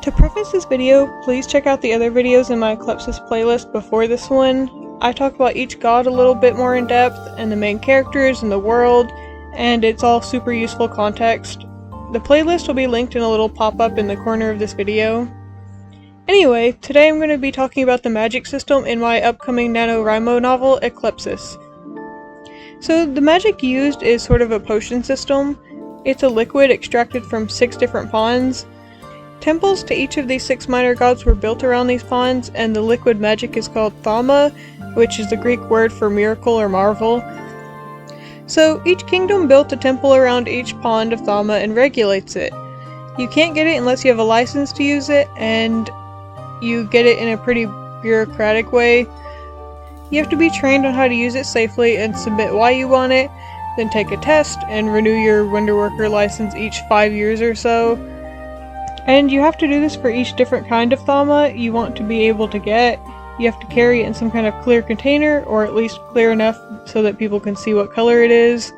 To preface this video, please check out the other videos in my Ekleipsis playlist before this one. I talk about each god a little bit more in depth, and the main characters and the world, and it's all super useful context. The playlist will be linked in a little pop-up in the corner of this video. Anyway, today I'm going to be talking about the magic system in my upcoming nanowrimo novel, Ekleipsis. So the magic used is sort of a potion system. It's a liquid extracted from 6 different ponds. Temples to each of these 6 minor gods were built around these ponds, and the liquid magic is called thalma, which is the Greek word for miracle or marvel. So each kingdom built a temple around each pond of thalma and regulates it. You can't get it unless you have a license to use it, and you get it in a pretty bureaucratic way. You have to be trained on how to use it safely and submit why you want it, then take a test and renew your Wonderworker license each 5 years or so. And you have to do this for each different kind of thalma you want to be able to get. You have to carry it in some kind of clear container, or at least clear enough so that people can see what color it is.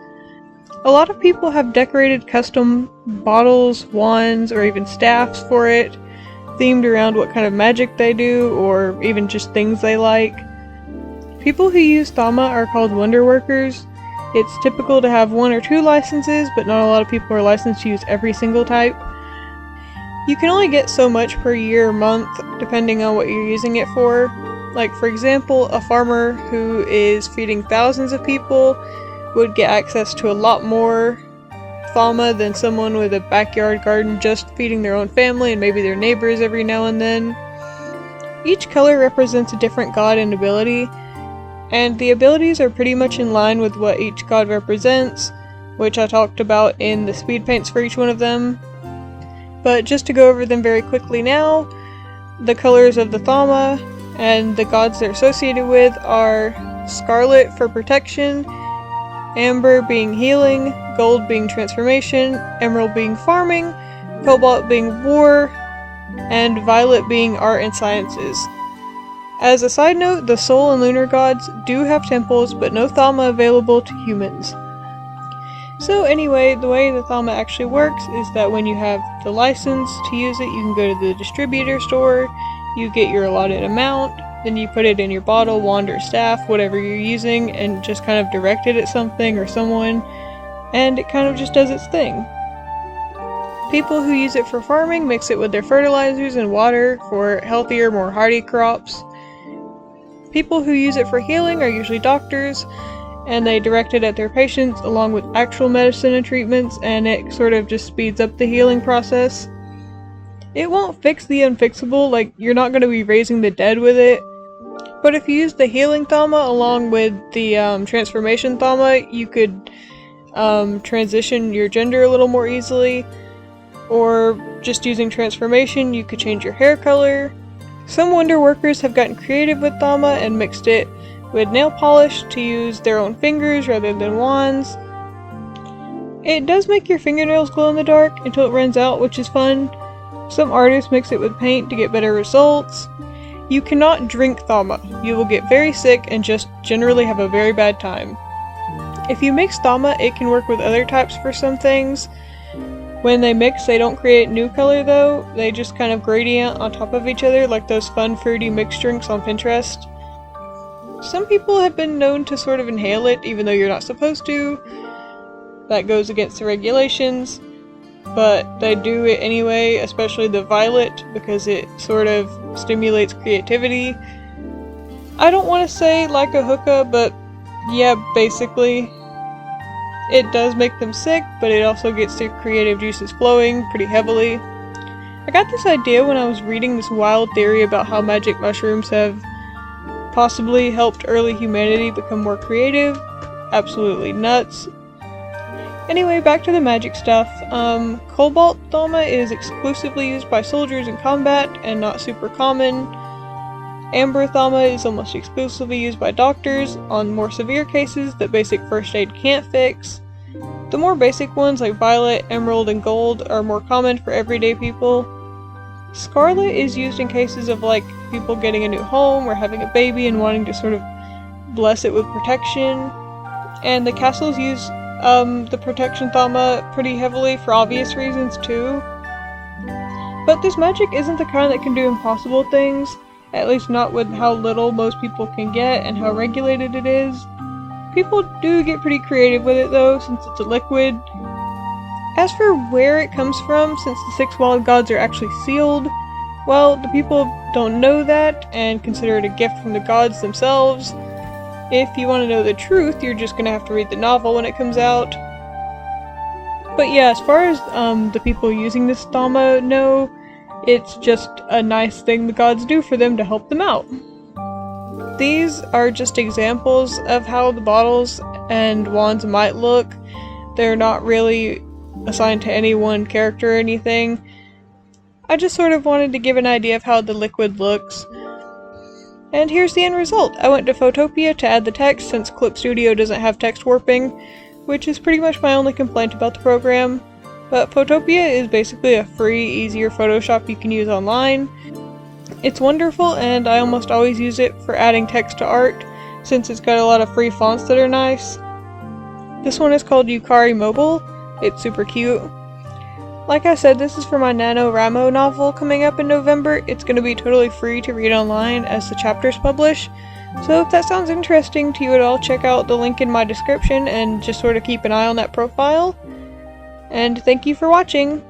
A lot of people have decorated custom bottles, wands, or even staffs for it, themed around what kind of magic they do, or even just things they like. People who use thalma are called Wonderworkers. It's typical to have 1 or 2 licenses, but not a lot of people are licensed to use every single type. You can only get so much per year or month, depending on what you're using it for. Like, for example, a farmer who is feeding thousands of people would get access to a lot more thalma than someone with a backyard garden just feeding their own family and maybe their neighbors every now and then. Each color represents a different god and ability, and the abilities are pretty much in line with what each god represents, which I talked about in the speed paints for each one of them. But just to go over them very quickly now, the colors of the thalma and the gods they're associated with are scarlet for protection, amber being healing, gold being transformation, emerald being farming, cobalt being war, and violet being art and sciences. As a side note, the soul and lunar gods do have temples, but no thalma available to humans. So anyway, the way the thalma actually works is that when you have the license to use it, you can go to the distributor store, you get your allotted amount, then you put it in your bottle, wand, or staff, whatever you're using, and just kind of direct it at something or someone, and it kind of just does its thing. People who use it for farming mix it with their fertilizers and water for healthier, more hardy crops. People who use it for healing are usually doctors, and they direct it at their patients along with actual medicine and treatments, and it sort of just speeds up the healing process. It won't fix the unfixable, like you're not going to be raising the dead with it, but if you use the healing thalma along with the transformation thalma, you could transition your gender a little more easily, or just using transformation you could change your hair color. Some Wonderworkers have gotten creative with thalma and mixed it with nail polish to use their own fingers rather than wands. It does make your fingernails glow in the dark until it runs out, which is fun. Some artists mix it with paint to get better results. You cannot drink thalma. You will get very sick and just generally have a very bad time. If you mix thalma, it can work with other types for some things. When they mix, they don't create new color though, they just kind of gradient on top of each other like those fun fruity mixed drinks on Pinterest. Some people have been known to sort of inhale it even though you're not supposed to. That goes against the regulations, but they do it anyway, especially the violet, because it sort of stimulates creativity. I don't want to say like a hookah, but yeah, basically. It does make them sick, but it also gets their creative juices flowing pretty heavily. I got this idea when I was reading this wild theory about how magic mushrooms have possibly helped early humanity become more creative. Absolutely nuts. Anyway, back to the magic stuff. Cobalt thalma is exclusively used by soldiers in combat and not super common. Amber thalma is almost exclusively used by doctors on more severe cases that basic first aid can't fix. The more basic ones like violet, emerald, and gold are more common for everyday people. Scarlet is used in cases of like people getting a new home or having a baby and wanting to sort of bless it with protection. And the castles use the protection thalma pretty heavily for obvious reasons too. But this magic isn't the kind that can do impossible things, at least not with how little most people can get and how regulated it is. People do get pretty creative with it though, since it's a liquid. As for where it comes from, since the 6 wild gods are actually sealed, well, the people don't know that and consider it a gift from the gods themselves. If you want to know the truth, you're just gonna have to read the novel when it comes out. But yeah, as far as the people using this Dhamma know, it's just a nice thing the gods do for them to help them out. These are just examples of how the bottles and wands might look. They're not really assigned to any one character or anything. I just sort of wanted to give an idea of how the liquid looks. And here's the end result. I went to Photopea to add the text since Clip Studio doesn't have text warping, which is pretty much my only complaint about the program. But Photopea is basically a free, easier Photoshop you can use online. It's wonderful, and I almost always use it for adding text to art, since it's got a lot of free fonts that are nice. This one is called Yukari Mobile. It's super cute. Like I said, this is for my NaNoWriMo novel coming up in November. It's going to be totally free to read online as the chapters publish. So if that sounds interesting to you at all, check out the link in my description and just sort of keep an eye on that profile. And thank you for watching!